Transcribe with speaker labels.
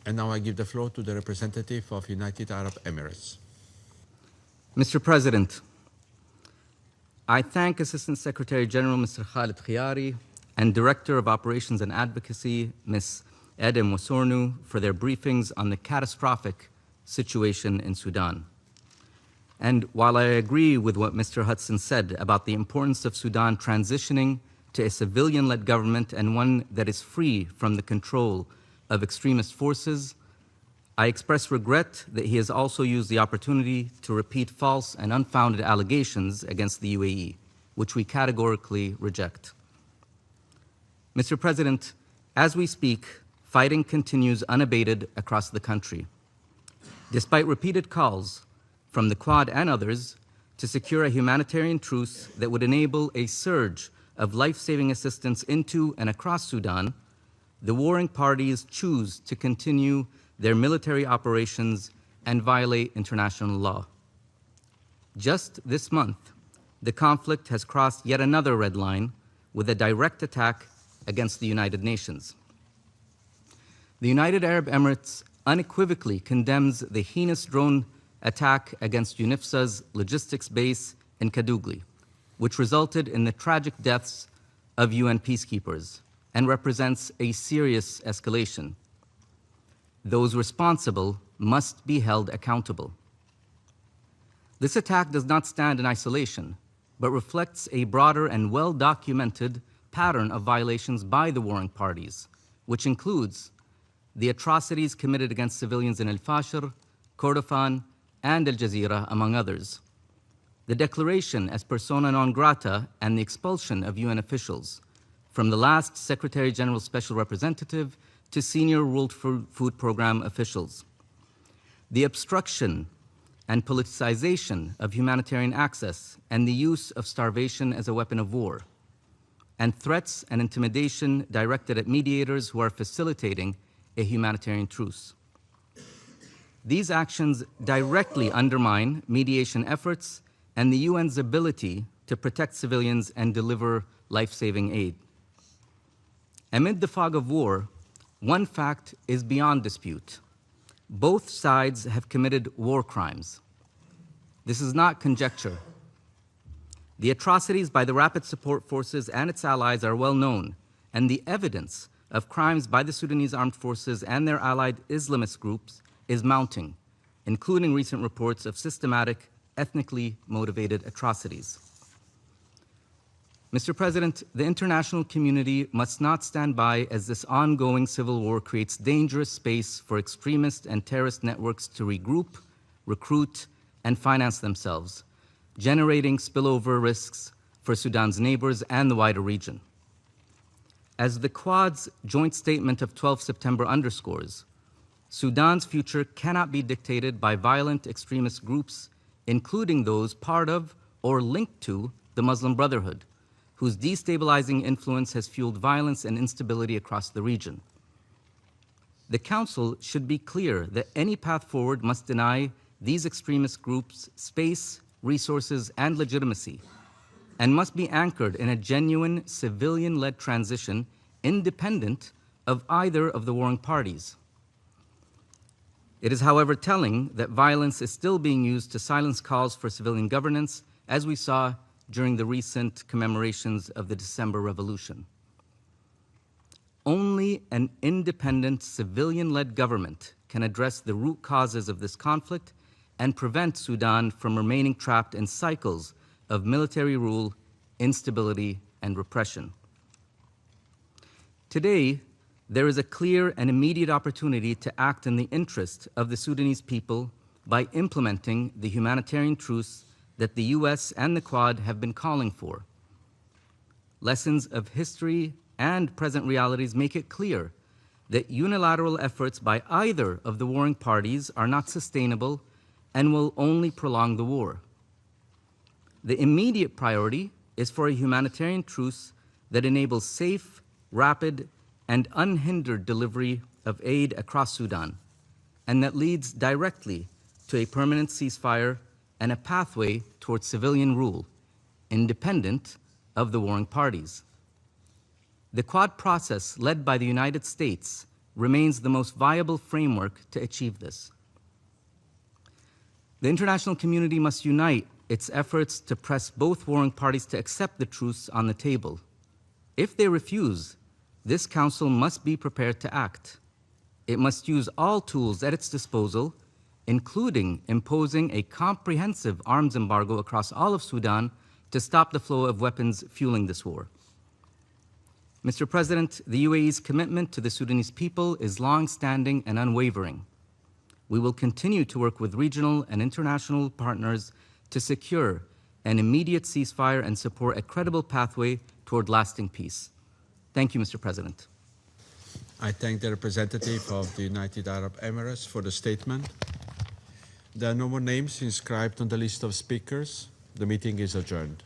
Speaker 1: And now I give the floor to the representative of United Arab Emirates.
Speaker 2: Mr. President, I thank Assistant Secretary General Mr. Khalid Khiyari and Director of Operations and Advocacy, Ms. Edem Wasornu, for their briefings on the catastrophic situation in Sudan. And while I agree with what Mr. Hudson said about the importance of Sudan transitioning to a civilian-led government and one that is free from the control of extremist forces, I express regret that he has also used the opportunity to repeat false and unfounded allegations against the UAE, which we categorically reject. Mr. President, as we speak, fighting continues unabated across the country. Despite repeated calls from the Quad and others to secure a humanitarian truce that would enable a surge of life-saving assistance into and across Sudan, the warring parties choose to continue their military operations and violate international law. Just this month, the conflict has crossed yet another red line with a direct attack against the United Nations. The United Arab Emirates unequivocally condemns the heinous drone attack against UNIFSA's logistics base in Kadugli, which resulted in the tragic deaths of UN peacekeepers and represents a serious escalation. Those responsible must be held accountable. This attack does not stand in isolation, but reflects a broader and well-documented pattern of violations by the warring parties, which includes the atrocities committed against civilians in Al-Fashir, Kordofan, and Al Jazeera, among others. The declaration as persona non grata and the expulsion of UN officials, from the last Secretary General Special Representative to senior World Food Program officials. The obstruction and politicization of humanitarian access and the use of starvation as a weapon of war, and threats and intimidation directed at mediators who are facilitating a humanitarian truce. These actions directly undermine mediation efforts and the UN's ability to protect civilians and deliver life-saving aid. Amid the fog of war, one fact is beyond dispute. Both sides have committed war crimes. This is not conjecture. The atrocities by the Rapid Support Forces and its allies are well known, and the evidence of crimes by the Sudanese armed forces and their allied Islamist groups is mounting, including recent reports of systematic, ethnically motivated atrocities. Mr. President, the international community must not stand by as this ongoing civil war creates dangerous space for extremist and terrorist networks to regroup, recruit, and finance themselves, generating spillover risks for Sudan's neighbors and the wider region. As the Quad's joint statement of 12 September underscores, Sudan's future cannot be dictated by violent extremist groups, including those part of or linked to the Muslim Brotherhood, whose destabilizing influence has fueled violence and instability across the region. The Council should be clear that any path forward must deny these extremist groups space, resources, and legitimacy, and must be anchored in a genuine civilian-led transition independent of either of the warring parties. It is, however, telling that violence is still being used to silence calls for civilian governance, as we saw during the recent commemorations of the December Revolution. Only an independent civilian-led government can address the root causes of this conflict and prevent Sudan from remaining trapped in cycles of military rule, instability, and repression. Today, there is a clear and immediate opportunity to act in the interest of the Sudanese people by implementing the humanitarian truce that the US and the Quad have been calling for. Lessons of history and present realities make it clear that unilateral efforts by either of the warring parties are not sustainable and will only prolong the war. The immediate priority is for a humanitarian truce that enables safe, rapid, and unhindered delivery of aid across Sudan, and that leads directly to a permanent ceasefire and a pathway towards civilian rule, independent of the warring parties. The Quad process, led by the United States, remains the most viable framework to achieve this. The international community must unite its efforts to press both warring parties to accept the truce on the table. If they refuse, this Council must be prepared to act. It must use all tools at its disposal, including imposing a comprehensive arms embargo across all of Sudan to stop the flow of weapons fueling this war. Mr. President, the UAE's commitment to the Sudanese people is long-standing and unwavering. We will continue to work with regional and international partners to secure an immediate ceasefire and support a credible pathway toward lasting peace. Thank you, Mr. President.
Speaker 1: I thank the representative of the United Arab Emirates for the statement. There are no more names inscribed on the list of speakers. The meeting is adjourned.